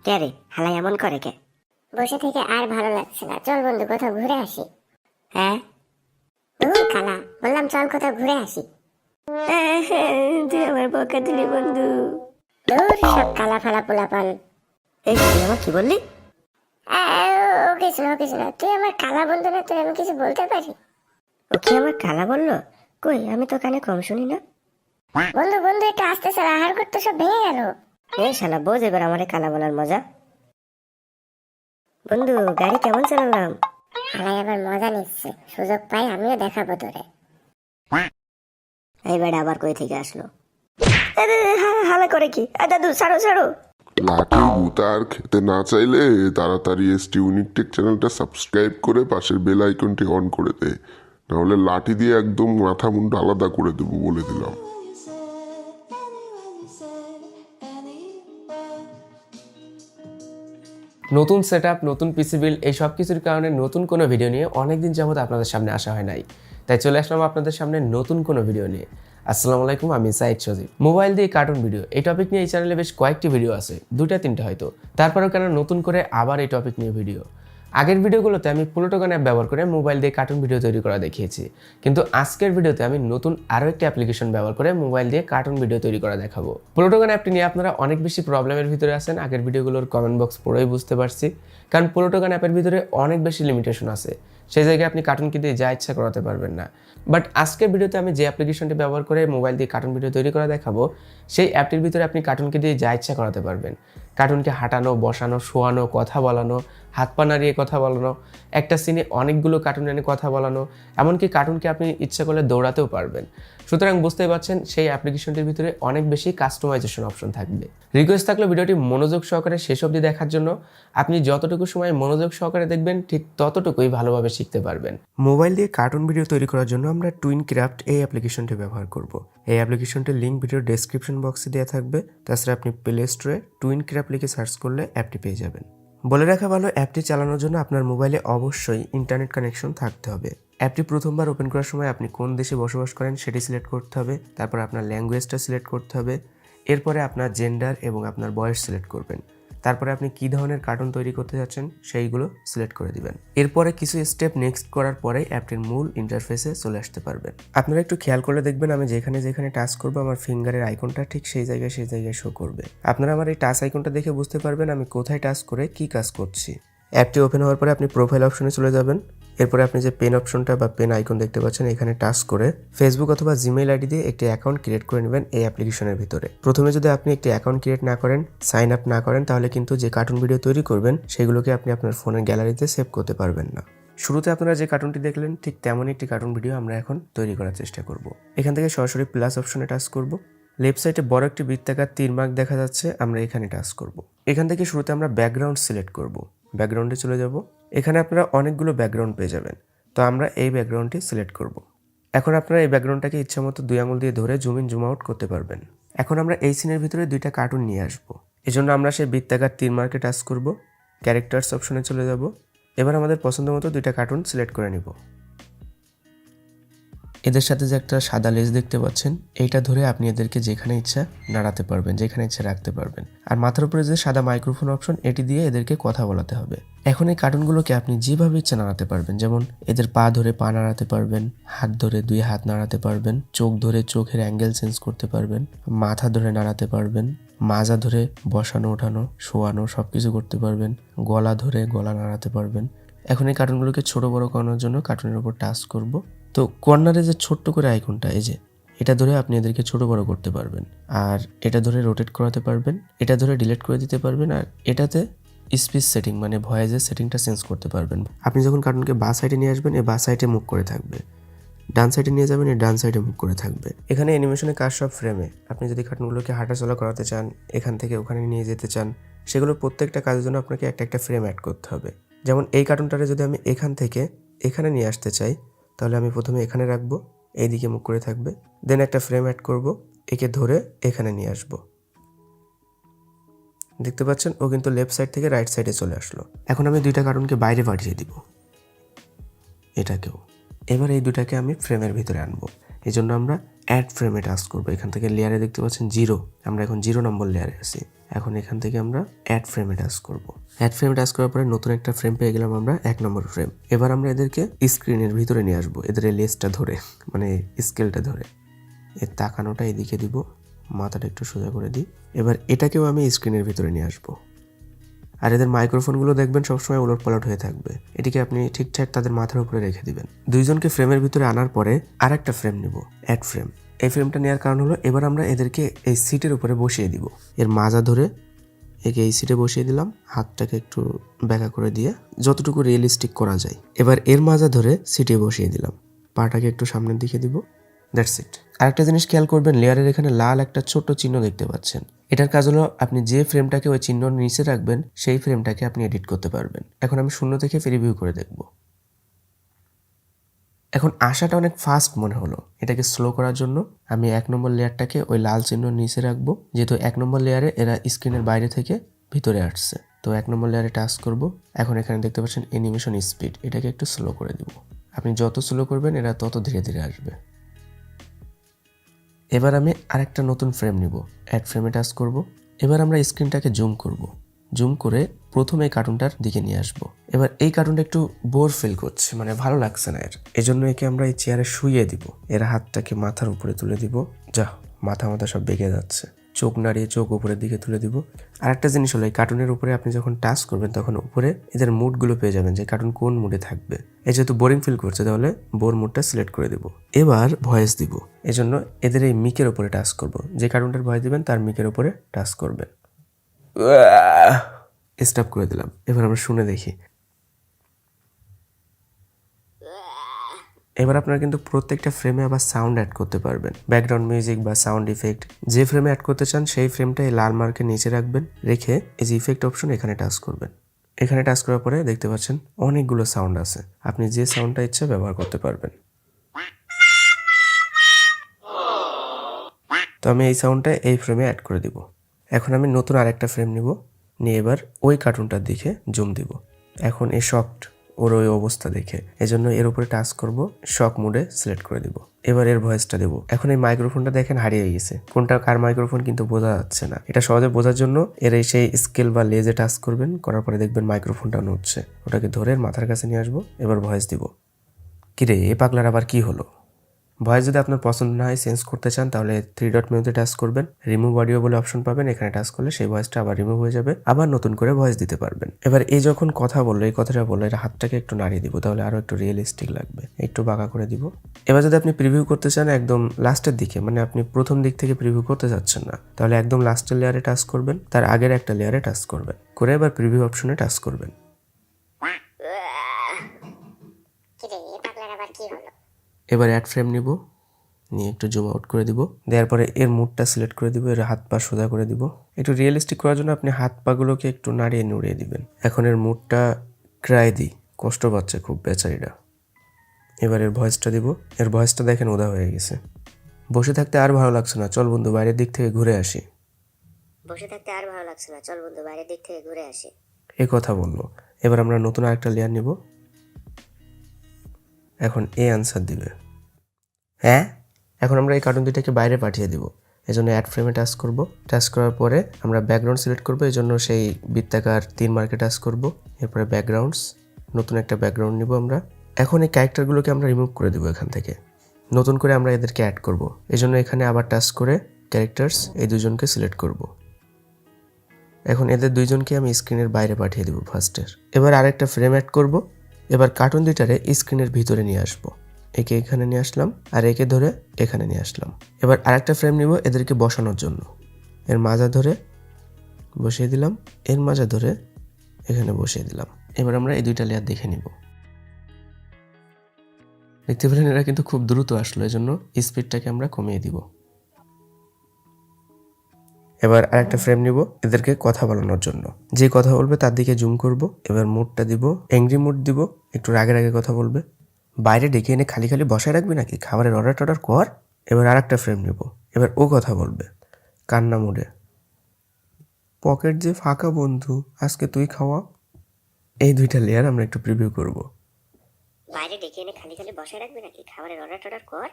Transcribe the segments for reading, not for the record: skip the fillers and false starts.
কে রে হালাই এমন করে কে? বসে থেকে আর ভালো লাগছে না, চল বন্ধু কোথাও ঘুরে আসি। হ্যাঁ কালা, বললাম চল কোথাও ঘুরে আসি। তুই আমার বকা দিলি বন্ধু। দূর সব কালা ফালা পোলাপান। এই তুই আমার কি বললি? ও কিছু না, কিছু না, তুই আমার কালা বন্ধু না, তুই আমি কিছু বলতে পারি? ও কি আমার কালা বললো? কই আমি তো কানে কম শুনি না। বন্ধু বন্ধু একটু আস্তে চল, আহার করতে সব ভেঙে গেল। এই শালা বোঝ এবার আমারে কালা বলার মজা। বন্ধু গাড়ি কেমন চালালাম? হালাই আবার মজা নিচ্ছে, সুযোগ পাই আমিও দেখাবো তোরে। এই বেড়া আবার কই থেকে আসলো? হালা করে কি? দাদু ছাড়ো ছাড়ো। লাঠি গুতার খেতে না চাইলে তাড়াতাড়ি এসটি ইউনিক টেক চ্যানেলটা সাবস্ক্রাইব করে পাশের বেল আইকনটি অন করে দে, নাহলে লাঠি দিয়ে একদম মাথা মুন্ডু আলাদা করে দেবো বলে দিলাম। নতুন সেটআপ, নতুন পিসি বিল্ড, এই সব কিছুর কারণে নতুন কোনো ভিডিও নিয়ে অনেকদিন যাবত আপনাদের সামনে আসা হয় নাই, তাই চলে আসলাম আপনাদের সামনে নতুন কোনো ভিডিও নিয়ে। আসসালামু আলাইকুম, আমি সাইদ সজীব। মোবাইল দিয়ে কার্টুন ভিডিও, এই টপিক নিয়ে এই চ্যানেলে বেশ কয়েকটি ভিডিও আছে, 2-3টে হয়তো। তারপরেও কেন নতুন করে আবার এই টপিক নিয়ে ভিডিও? আগের ভিডিওগুলোতে আমি প্লুটোগান অ্যাপ ব্যবহার করে মোবাইল দিয়ে কার্টুন ভিডিও তৈরি করা দেখিয়েছি, কিন্তু আজকের ভিডিওতে আমি নতুন আরও একটি অ্যাপ্লিকেশন ব্যবহার করে মোবাইল দিয়ে কার্টুন ভিডিও তৈরি করা দেখাবো। প্লুটোগান অ্যাপটি নিয়ে আপনারা অনেক বেশি প্রবলেমের ভিতরে আছেন, আগের ভিডিওগুলোর কমেন্ট বক্স পড়েই বুঝতে পারছি, কারণ প্লুটোগান অ্যাপের ভিতরে অনেক বেশি লিমিটেশন আছে, সেই জায়গায় আপনি কার্টুনকে দিয়ে যা ইচ্ছা করাতে পারবেন না। বাট আজকের ভিডিওতে আমি যে অ্যাপ্লিকেশনটি ব্যবহার করে মোবাইল দিয়ে কার্টুন ভিডিও তৈরি করা দেখাবো, সেই অ্যাপটির ভিতরে আপনি কার্টুনকে দিয়ে যা ইচ্ছা করাতে পারবেন। কার্টুনকে হাঁটানো, বসানো, শোয়ানো, কথা বলানো, হাত পা নাড়িয়ে কথা বলানো, একটা সিনে অনেকগুলো কার্টুন এনে কথা বলানো, এমনকি কার্টুনকে আপনি ইচ্ছা করলে দৌড়াতেও পারবেন। সুতরাং বুঝতেই পারছেন সেই অ্যাপ্লিকেশনটির ভিতরে অনেক বেশি কাস্টমাইজেশন অপশন থাকবে। রিকোয়েস্ট থাকলে ভিডিওটি মনোযোগ সহকারে শেষ অবধি দেখার জন্য। আপনি যতটুকু সময় মনোযোগ সহকারে দেখবেন ঠিক ততটুকুই ভালোভাবে শিখতে পারবেন। মোবাইল দিয়ে কার্টুন ভিডিও তৈরি করার জন্য আমরা টুইনক্রাফট এই অ্যাপ্লিকেশনটি ব্যবহার করব। এই অ্যাপ্লিকেশনটির লিঙ্ক ভিডিওর ডেসক্রিপশন বক্সে দেওয়া থাকবে। তাছাড়া আপনি প্লে স্টোরে টুইনক্রাফট লিখে সার্চ করলে অ্যাপটি পেয়ে যাবেন। বলে রাখা ভালো, অ্যাপটি চালানোর জন্য আপনার মোবাইলে অবশ্যই ইন্টারনেট কানেকশন থাকতে হবে। অ্যাপটি প্রথমবার ওপেন করার সময় আপনি কোন দেশে বসবাস করেন সেটি সিলেক্ট করতে হবে, তারপর আপনার ল্যাঙ্গুয়েজটা সিলেক্ট করতে হবে, এরপরে আপনার জেন্ডার এবং আপনার বয়স সিলেক্ট করবেন, তারপরে আপনি কী ধরনের কার্টুন তৈরি করতে যাচ্ছেন সেইগুলো সিলেক্ট করে দিবেন। এরপরে কিছু স্টেপ নেক্সট করার পরে অ্যাপটির মূল ইন্টারফেসে চলে আসতে পারবেন। আপনারা একটু খেয়াল করলে দেখবেন আমি যেখানে যেখানে টাচ করবো আমার ফিঙ্গারের আইকনটা ঠিক সেই জায়গায় শো করবে। আপনারা আমার এই টাচ আইকনটা দেখে বুঝতে পারবেন আমি কোথায় টাচ করে কী কাজ করছি। অ্যাপটি ওপেন হওয়ার পরে আপনি প্রোফাইল অপশনে চলে যাবেন। এরপরে আপনি যে পেন অপশনটা বা পেন আইকন দেখতে পাচ্ছেন এখানে টাচ করে ফেসবুক অথবা জিমেইল আইডি দিয়ে একটি অ্যাকাউন্ট ক্রিয়েট করে নেবেন এই অ্যাপ্লিকেশনের ভিতরে। প্রথমে যদি আপনি একটি অ্যাকাউন্ট ক্রিয়েট না করেন, সাইন আপ না করেন, তাহলে কিন্তু যে কার্টুন ভিডিও তৈরি করবেন সেগুলোকে আপনি আপনার ফোনের গ্যালারিতে সেভ করতে পারবেন না। শুরুতে আপনারা যে কার্টুনটি দেখলেন ঠিক তেমনই একটি কার্টুন ভিডিও আমরা এখন তৈরি করার চেষ্টা করব। এখান থেকে সরাসরি প্লাস অপশনে টাচ করব। লেফট সাইডে বড় একটি বৃত্তাকার তীর মার্ক দেখা যাচ্ছে, আমরা এখানে টাচ করব। এখান থেকে শুরুতে আমরা ব্যাকগ্রাউন্ড সিলেক্ট করব। ব্যাকগ্রাউন্ডে চলে যাব। এখানে আপনারা অনেকগুলো ব্যাকগ্রাউন্ড পেয়ে যাবেন, তো আমরা এই ব্যাকগ্রাউন্ডটি সিলেক্ট করব। এখন আপনারা এই ব্যাকগ্রাউন্ডটাকে ইচ্ছামতো 2 আঙুল দিয়ে ধরে জুম ইন জুম আউট করতে পারবেন। এখন আমরা এই সিনের ভিতরে 2টা কার্টুন নিয়ে আসব। এজন্য আমরা সেই বৃত্তাকার তীর মার্কে টাচ করব, ক্যারেক্টার্স অপশনে চলে যাব। এবার আমাদের পছন্দ মতো 2টা কার্টুন সিলেক্ট করে নিব। এদের সাথে যে একটা সাদা লেজ দেখতে পাচ্ছেন, এইটা ধরে আপনি এদেরকে যেখানে ইচ্ছা নাড়াতে পারবেন, যেখানে ইচ্ছা রাখতে পারবেন। আর মাথার উপরে যে সাদা মাইক্রোফোন অপশন, এটি দিয়ে এদেরকে কথা বলাতে হবে। এখন এই কার্টুনগুলোকে আপনি যেভাবে ইচ্ছা নাড়াতে পারবেন, যেমন এদের পা ধরে পা নাড়াতে পারবেন, হাত ধরে 2 হাত নাড়াতে পারবেন, চোখ ধরে চোখের অ্যাঙ্গেল চেঞ্জ করতে পারবেন, মাথা ধরে নাড়াতে পারবেন, মাজা ধরে বসানো ওঠানো শোয়ানো সবকিছু করতে পারবেন, গলা ধরে গলা নাড়াতে পারবেন। এখন এই কার্টুনগুলোকে ছোট বড় করানোর জন্য কার্টুনের উপর টাচ করব। তো কর্নারে যে ছোট্ট করে আইকনটা, এই যে এটা ধরে আপনি এদেরকে ছোট বড় করতে পারবেন, আর এটা ধরে রোটেট করাতে পারবেন, এটা ধরে ডিলিট করে দিতে পারবেন, আর এটাতে স্পিচ সেটিং মানে ভয়েসের সেটিংটা চেঞ্জ করতে পারবেন। আপনি যখন কার্টুনকে বাঁ সাইডে নিয়ে আসবেন, এই বাঁ সাইডে মুভ করে থাকবে, ডান সাইডে নিয়ে যাবেন, এই ডান সাইডে মুভ করে থাকবে। এখানে অ্যানিমেশনের কাজ সব ফ্রেমে। আপনি যদি কার্টুনগুলোকে হাঁটাচলা করাতে চান, এখান থেকে ওখানে নিয়ে যেতে চান, সেগুলো প্রত্যেকটা কাজের জন্য আপনাকে একটা একটা ফ্রেম অ্যাড করতে হবে। যেমন এই কার্টুনটারে যদি আমি এখান থেকে এখানে নিয়ে আসতে চাই, তাহলে আমি প্রথমে এখানে রাখবো, এইদিকে মুখ করে থাকবে, দেন একটা ফ্রেম অ্যাড করব, একে ধরে এখানে নিয়ে আসব। দেখতে পাচ্ছেন ও কিন্তু লেফট সাইড থেকে রাইট সাইডে চলে আসলো। এখন আমি 2টা কার্টুনকে বাইরে পাঠিয়ে দিব, এটাকেও। এবার এই 2টাকে আমি ফ্রেমের ভিতরে আনবো। এই জন্য আমরা অ্যাড ফ্রেমে টাচ করবো। এখান থেকে লেয়ারে দেখতে পাচ্ছেন 0, আমরা এখন 0 নম্বর লেয়ারে আছি। এখন এখান থেকে আমরা অ্যাড ফ্রেমে টাচ করবো। অ্যাড ফ্রেমে টাচ করার পরে নতুন একটা ফ্রেম পেয়ে গেলাম আমরা, 1 নম্বর ফ্রেম। এবার আমরা এদেরকে স্ক্রিনের ভিতরে নিয়ে আসবো, এদের লেজটা ধরে মানে স্কেলটা ধরে। এর তাকানোটা এদিকে দিব, মাথাটা একটু সোজা করে দিই। এবার এটাকেও আমি স্ক্রিনের ভিতরে নিয়ে আসবো। আর এদের মাইক্রোফোনগুলো দেখবেন সবসময় উলটপালট হয়ে থাকবে, এটিকে আপনি ঠিকঠাক তাদের মাথার উপরে রেখে দিবেন। দুইজনকে ফ্রেমের ভিতরে আনার পরে আর একটা ফ্রেম নিব, অ্যাড ফ্রেম। এই ফ্রেমটা নেওয়ার কারণ হলো এবার আমরা এদেরকে এই সিটের উপরে বসিয়ে দিব। এর মাজা ধরে একে এই সিটে বসিয়ে দিলাম, হাতটাকে একটু ব্যাকা করে দিয়ে যতটুকু রিয়েলিস্টিক করা যায়। এবার এর মাজা ধরে সিটে বসিয়ে দিলাম, পাটাকে একটু সামনের দিকে দিব। That's it. আরেকটা জিনিস খেয়াল করবেন, লেয়ারের এখানে লাল একটা ছোট্ট চিহ্ন দেখতে পাচ্ছেন। এটার কাজ হলো আপনি যে ফ্রেমটাকে ওই চিহ্নর নিচে রাখবেন সেই ফ্রেমটাকে আপনি এডিট করতে পারবেন। এখন আমি 0 থেকে রিভিউ করে দেখব। এখন আসাটা অনেক ফাস্ট মনে হলো, এটাকে স্লো করার জন্য আমি 1 নম্বর লেয়ারটাকে ওই লাল চিহ্নর নিচে রাখবো, যেহেতু 1 নম্বর লেয়ারে এরা স্ক্রিনের বাইরে থেকে ভিতরে আসছে। তো 1 নম্বর লেয়ারে টাচ করব। এখন এখানে দেখতে পাচ্ছেন অ্যানিমেশন স্পিড, এটাকে একটু স্লো করে দিব। আপনি যত স্লো করবেন এরা তত ধীরে ধীরে আসবে। এবার আমি আরেকটা নতুন ফ্রেম নিব, অ্যাড ফ্রেমে টাচ করব। এবার আমরা স্ক্রিনটাকে জুম করব, জুম করে প্রথমে এই কার্টুনটার দিকে নিয়ে আসব। এবার এই কার্টুনটা একটু বোর ফিল করছে, মানে ভালো লাগছে না এর, এজন্য একে আমরা এই চেয়ারে শুইয়ে দিব। এর হাতটাকে মাথার উপরে তুলে দিব, যা মাথা সব বেঁকে যাচ্ছে। চোখ নাড়িয়ে চোখ উপরের দিকে তুলে দিব। আর একটা জিনিস হলো, এই কার্টুনের উপরে আপনি যখন টাচ করবেন তখন উপরে এদের মুডগুলো পেয়ে যাবেন, যে কার্টুন কোন মুডে থাকবে। এই যেহেতু বোরিং ফিল করছে তাহলে বোর মুডটা সিলেক্ট করে দিব। এবার ভয়েস দিব, এজন্য এদের এই মিকের উপরে টাচ করব। যে কার্টুনটার ভয়েস দিবেন তার মিকের উপরে টাচ করবেন। স্টপ করে দিলাম। এবার আমরা শুনে দেখি। এবার আপনারা কিন্তু প্রত্যেকটা ফ্রেমে আবার সাউন্ড অ্যাড করতে পারবেন, ব্যাকগ্রাউন্ড মিউজিক বা সাউন্ড ইফেক্ট। যে ফ্রেমে অ্যাড করতে চান সেই ফ্রেমটা এই লাল মার্কের নিচে রাখবেন, রেখে এই যে ইফেক্ট অপশন এখানে টাচ করবেন। এখানে টাচ করার পরে দেখতে পাচ্ছেন অনেকগুলো সাউন্ড আছে, আপনি যে সাউন্ডটা ইচ্ছা ব্যবহার করতে পারবেন। তো আমি এই সাউন্ডটা এই ফ্রেমে অ্যাড করে দিব। এখন আমি নতুন আরেকটা ফ্রেম নিব, নিয়ে এবার ওই কার্টুনটার দিকে জুম দিব। এখন এই শকড ওর ওই অবস্থা দেখে এজন্য এর উপরে টাচ করব, শক মোডে সিলেক্ট করে দিব। এবার এর ভয়েসটা দেব। এখন এই মাইক্রোফোনটা দেখেন হারিয়ে গেছে, কোনটা কার মাইক্রোফোন কিন্তু বোঝা যাচ্ছে না। এটা সহজে বোঝার জন্য এর এই সেই স্কেল বা লেজে টাচ করবেন, করার পরে দেখবেন মাইক্রোফোনটা নড়ছে। ওটাকে ধরে মাথার কাছে নিয়ে আসবো, এবার ভয়েস দিব। কিরে এ পাগলার আবার কি হলো? ভয়েস যদি আপনার পছন্দ না হয়, চেঞ্জ করতে চান, তাহলে 3 ডট মেনুতে টাচ করবেন, রিমুভ অডিও বলে অপশন পাবেন। এখানে টাচ করলে সেই ভয়েসটা আবার রিমুভ হয়ে যাবে, আবার নতুন করে ভয়েস দিতে পারবেন। এবার এই যখন কথা বললো, এই কথাটা বললো, এটা হাতটাকে একটু নাড়িয়ে দিব, তাহলে আরো একটু রিয়েলিস্টিক লাগবে। একটু বাঁকা করে দিব। এবার যদি আপনি প্রিভিউ করতে চান একদম লাস্টের দিকে, মানে আপনি প্রথম দিক থেকে প্রিভিউ করতে চাচ্ছেন না, তাহলে একদম লাস্টের লেয়ারে টাচ করবেন, তার আগের একটা লেয়ারে টাচ করবেন, করে এবার প্রিভিউ অপশনে টাচ করবেন। এবার অ্যাড ফ্রেম নিব, নিয়ে একটু জুম আউট করে দিব, দেওয়ার পরে এর মুডটা সিলেক্ট করে দিব, এর হাত পা সোজা করে দিব। একটু রিয়েলিস্টিক করার জন্য আপনি হাত পাগুলোকে একটু নাড়িয়ে নুড়িয়ে দিবেন। এখন এর মুডটা ক্রাই দিই, কষ্ট পাচ্ছে খুব বেচারিটা। এবার এর ভয়েসটা দিব, এর ভয়েসটা দেখেন উদা হয়ে গেছে। বসে থাকতে আর ভালো লাগছে না, চল বন্ধু বাইরের দিক থেকে ঘুরে আসি। এই কথা বললো। এবার আমরা নতুন আরেকটা লেয়ার নিব। এখন আনসার দিবে, হ্যাঁ। এখন আমরা এই কার্টুন দুইটাকে বাইরে পাঠিয়ে দিব, এজন্য অ্যাড ফ্রেমে টাচ করব। টাচ করার পরে আমরা ব্যাকগ্রাউন্ড সিলেক্ট করব, এজন্য সেই বৃত্তাকার 3 মার্কে টাচ করব। এরপরে ব্যাকগ্রাউন্ডস, নতুন একটা ব্যাকগ্রাউন্ড নিব আমরা। এখন এই ক্যারেক্টারগুলোকে আমরা রিমুভ করে দেবো এখান থেকে, নতুন করে আমরা এদেরকে অ্যাড করব। এজন্য এখানে আবার টাচ করে ক্যারেক্টার্স, এই দুজনকে সিলেক্ট করব। এখন এদের দুইজনকে আমি স্ক্রিনের বাইরে পাঠিয়ে দেবো ফার্স্টের। এবার আরেকটা ফ্রেম অ্যাড করব। এবার কার্টুন দুইটারে স্ক্রিনের ভিতরে নিয়ে আসবো। একে এখানে নিয়ে আসলাম, আর একে ধরে এখানে নিয়ে আসলাম। এবার আরেকটা ফ্রেম নিব এদেরকে বসানোর জন্য। এর মাজা ধরে বসিয়ে দিলাম, এর মাজা ধরে এখানে বসিয়ে দিলাম। এবার আমরা এই দুইটা লেয়ার দেখে নিব। দেখতে পেলেন এরা কিন্তু খুব দ্রুত আসলো, এজন্য স্পিডটাকে আমরা কমিয়ে দিব। এবার আরেকটা ফ্রেম নিব এদেরকে কথা বলানোর জন্য। যে কথা বলবে তার দিকে জুম করব। এবার মুডটা দিব অ্যাংরি মুড দিব, একটু রাগে রাগে কথা বলবে। বাইরে ডেকে এনে খালি খালি বসায় রাখবি নাকি, খাবারের অর্ডার টর্ডার কর। এবার আরেকটা ফ্রেম নিব, এবার ও কথা বলবে কান্না মুডে। পকেট যে ফাঁকা বন্ধু, আজকে তুই খাওয়া। এই দুইটা লেয়ার আমরা একটু প্রিভিউ করব। বাইরে ডেকে এনে খালি খালি বসায় রাখবি নাকি, খাবারের অর্ডার টর্ডার কর।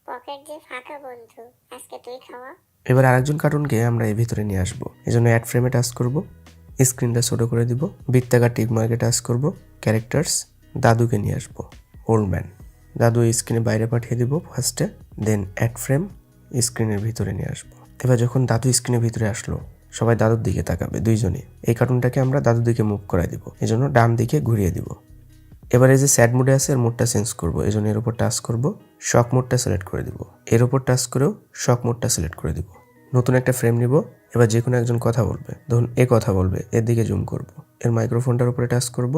পকেট যে ফাঁকা বন্ধু, আজকে তুই খাওয়া। এবার আরেকজন কার্টুনকে আমরা এর ভিতরে নিয়ে আসবো। এজন্য অ্যাড ফ্রেমে টাচ করব, স্ক্রিনটা ছোট করে দিব, বৃত্তাকার টিক মার্কে টাচ করব, ক্যারেক্টার্স, দাদুকে নিয়ে আসবো, ওল্ড ম্যান। দাদু স্ক্রিনের বাইরে পাঠিয়ে দিব ফার্স্টে, দেন অ্যাড ফ্রেম স্ক্রিনের ভিতরে নিয়ে আসবো। এবার যখন দাদু স্ক্রিনের ভিতরে আসলো, সবাই দাদুর দিকে তাকাবে, দুইজনই। এই কার্টুনটাকে আমরা দাদুর দিকে মুভ করাই দিব, এজন্য ডান দিকে ঘুরিয়ে দিব। এবার এই যে স্যাড মোডে আছে, এর মোডটা চেঞ্জ করব, এই জন্য এর উপর টাচ করব, শক মোডটা সিলেক্ট করে দিব। এর উপর টাচ করেও শক মোডটা সিলেক্ট করে দিব। নতুন একটা ফ্রেম নিব। এবার যে কোনো একজন কথা বলবে, ধরুন এ কথা বলবে, এর দিকে জুম করব, এর মাইক্রোফোনটার উপরে টাচ করব।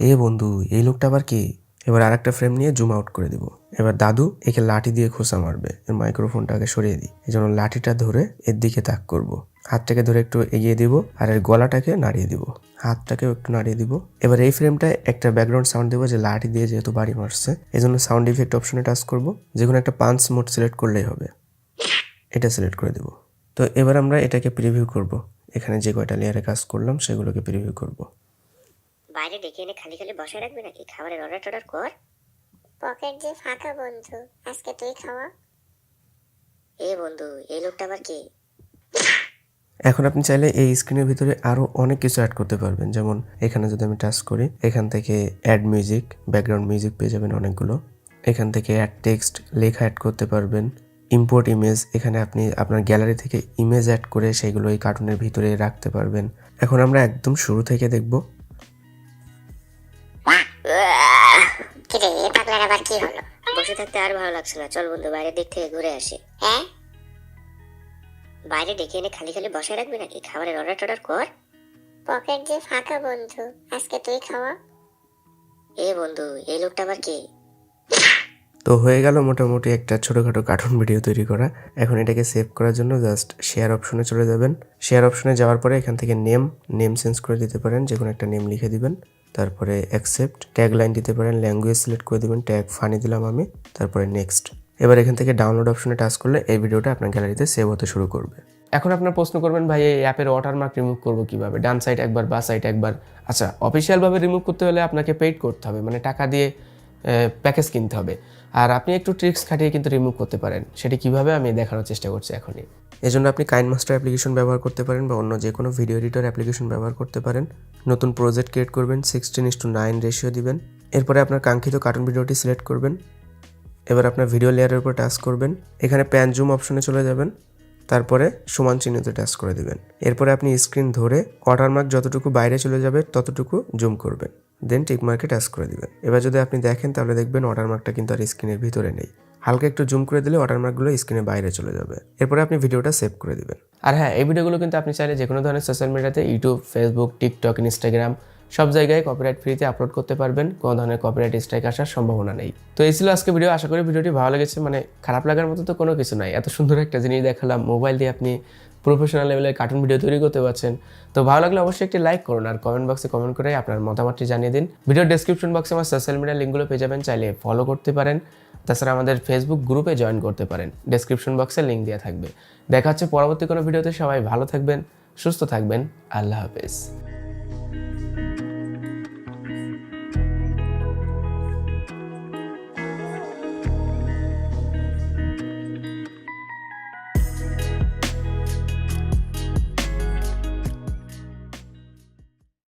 এ বন্ধু, এই লোকটা আবার কি? এবার আরেকটা ফ্রেম নিয়ে জুম আউট করে দিব। এবার দাদু একে লাঠি দিয়ে খোঁচা মারবে, এর মাইক্রোফোনটা আগে সরিয়ে দিই, এই জন্য লাঠিটা ধরে এর দিকে তাক করব। হাতটাকে ধরে একটু এগিয়ে দিব আর এর গলাটাকে নাড়িয়ে দিব, হাতটাকেও একটু নাড়িয়ে দিব। এবার এই ফ্রেমটায় একটা ব্যাকগ্রাউন্ড সাউন্ড দেবো, যে লাঠি দিয়ে যেহেতু বাড়ি মারছে, এই জন্য সাউন্ড ইফেক্ট অপশনে টাচ করব। যে কোনো একটা পাঞ্চ মোড সিলেক্ট করলেই হবে, এটা সিলেক্ট করে দেব। তো এবার আমরা এটাকে প্রিভিউ করব। এখানে যে কয়টা লেয়ারে কাজ করলাম সেগুলোকে প্রিভিউ করব। বাইরে ডেকে এনে খালি খালি বসায় রাখবে নাকি? খাবারের অর্ডার টর্ডার কর। পকেট যে ফাঁকা বন্ধু, আজকে তুই খাওয়া। এ বন্ধু, এই লোকটা আবার কি? এখন আপনি চাইলে এই স্ক্রিনের ভিতরে আরো অনেক কিছু অ্যাড করতে পারবেন। যেমন এখানে যদি আমি টাচ করি, এখান থেকে অ্যাড মিউজিক, ব্যাকগ্রাউন্ড মিউজিক পেয়ে যাবেন অনেকগুলো। এখান থেকে অ্যাড টেক্সট, লেখা অ্যাড করতে পারবেন। ইম্পোর্ট ইমেজ, এখানে আপনি আপনার গ্যালারি থেকে ইমেজ অ্যাড করে সেগুলো এই কার্টুনের ভিতরে রাখতে পারবেন। এখন আমরা একদম শুরু থেকে দেখব। কিরে, এ পাগলার আবার কি হলো? বসে থাকতে আর ভালো লাগছে না, চল বন্ধু বাইরের দিক থেকে ঘুরে আসি। হ্যাঁ, বাইরে ডেকে এনে খালি খালি বসায় রাখবে নাকি? খাবারের অর্ডার টর্ডার কর। পকেট যে ফাঁকা বন্ধু, আজকে তুই খাওয়া। এ বন্ধু, এই লোকটা আবার কি? তো হয়ে গেল মোটামুটি একটা ছোটোখাটো কার্টুন ভিডিও তৈরি করা। এখন এটাকে সেভ করার জন্য জাস্ট শেয়ার অপশনে চলে যাবেন। শেয়ার অপশনে যাওয়ার পরে এখান থেকে নেম চেঞ্জ করে দিতে পারেন, যে কোনো একটা নেম লিখে দিবেন। তারপরে অ্যাকসেপ্ট, ট্যাগ লাইন দিতে পারেন, ল্যাঙ্গুয়েজ সিলেক্ট করে দিবেন, ট্যাগ ফানি দিলাম আমি, তারপরে নেক্সট। এবার এখান থেকে ডাউনলোড অপশনে টাচ করলে এই ভিডিওটা আপনার গ্যালারিতে সেভ হতে শুরু করবে। এখন আপনার প্রশ্ন করবেন, ভাই এই অ্যাপের ওয়াটারমার্ক রিমুভ করবো কিভাবে? ডান সাইড একবার, বা সাইড একবার। আচ্ছা, অফিসিয়ালভাবে রিমুভ করতে হলে আপনাকে পেইড করতে হবে, মানে টাকা দিয়ে প্যাকেজ কিনতে হবে। আর আপনি একটু ট্রিক্স খাটিয়ে কিন্তু রিমুভ করতে পারেন। সেটি কিভাবে আমি দেখানোর চেষ্টা করছি এখনই। এজন্য আপনি কাইনমাস্টার অ্যাপ্লিকেশন ব্যবহার করতে পারেন, বা অন্য যে কোনো ভিডিও এডিটর অ্যাপ্লিকেশন ব্যবহার করতে পারেন। নতুন প্রজেক্ট ক্রিয়েট করবেন, 16:9 রেশিও দিবেন। এরপরে আপনার কাঙ্ক্ষিত কার্টুন ভিডিওটি সিলেক্ট করবেন। এবার আপনার ভিডিও লেয়ারের উপর টাচ করবেন, এখানে প্যান জুম অপশনে চলে যাবেন, তারপরে সমান চিহ্নতে টাচ করে দিবেন। এরপরে আপনি স্ক্রিন ধরে ওয়াটারমার্ক যতটুকু বাইরে চলে যাবে ততটুকু জুম করবেন, দেন টিক মার্কে টাচ করে দিবেন। এবার যদি আপনি দেখেন তাহলে দেখবেন ওয়াটারমার্কটা কিন্তু আর স্ক্রিনের ভিতরে নেই। হালকা একটু জুম করে দিলে ওয়াটারমার্কগুলো স্ক্রিনের বাইরে চলে যাবে। এরপরে আপনি ভিডিওটা সেভ করে দিবেন। আর হ্যাঁ, এই ভিডিওগুলো কিন্তু আপনি চাইলে যে কোনো ধরনের সোশ্যাল মিডিয়াতে, ইউটিউব, ফেসবুক, টিকটক, ইনস্টাগ্রাম, সব জায়গায় কপিরাইট ফ্রিতে আপলোড করতে পারবেন। কোনো ধরনের কপিরাইট স্ট্রাইক আসার সম্ভাবনা নেই। তো এই ছিল আজকে ভিডিও। আশা করি ভিডিওটি ভালো লেগেছে। মানে খারাপ লাগার মতো তো কোনো কিছু নাই, এত সুন্দর একটা জিনিস দেখালাম, মোবাইল দিয়ে আপনি প্রফেশনাল লেভেলের কার্টুন ভিডিও তৈরি করতে পারছেন। তো ভালো লাগলে অবশ্যই একটি লাইক করুন, আর কমেন্ট বক্সে কমেন্ট করে আপনার মতামতটি জানিয়ে দিন। ভিডিওর ডেসক্রিপশন বক্সে আমার সোশ্যাল মিডিয়া লিঙ্কগুলো পেয়ে যাবেন, চাইলে ফলো করতে পারেন। তাছাড়া আমাদের ফেসবুক গ্রুপে জয়েন করতে পারেন, ডেসক্রিপশন বক্সে লিঙ্ক দেওয়া থাকবে। দেখা হচ্ছে পরবর্তী কোনো ভিডিওতে। সবাই ভালো থাকবেন, সুস্থ থাকবেন। আল্লাহ হাফেজ।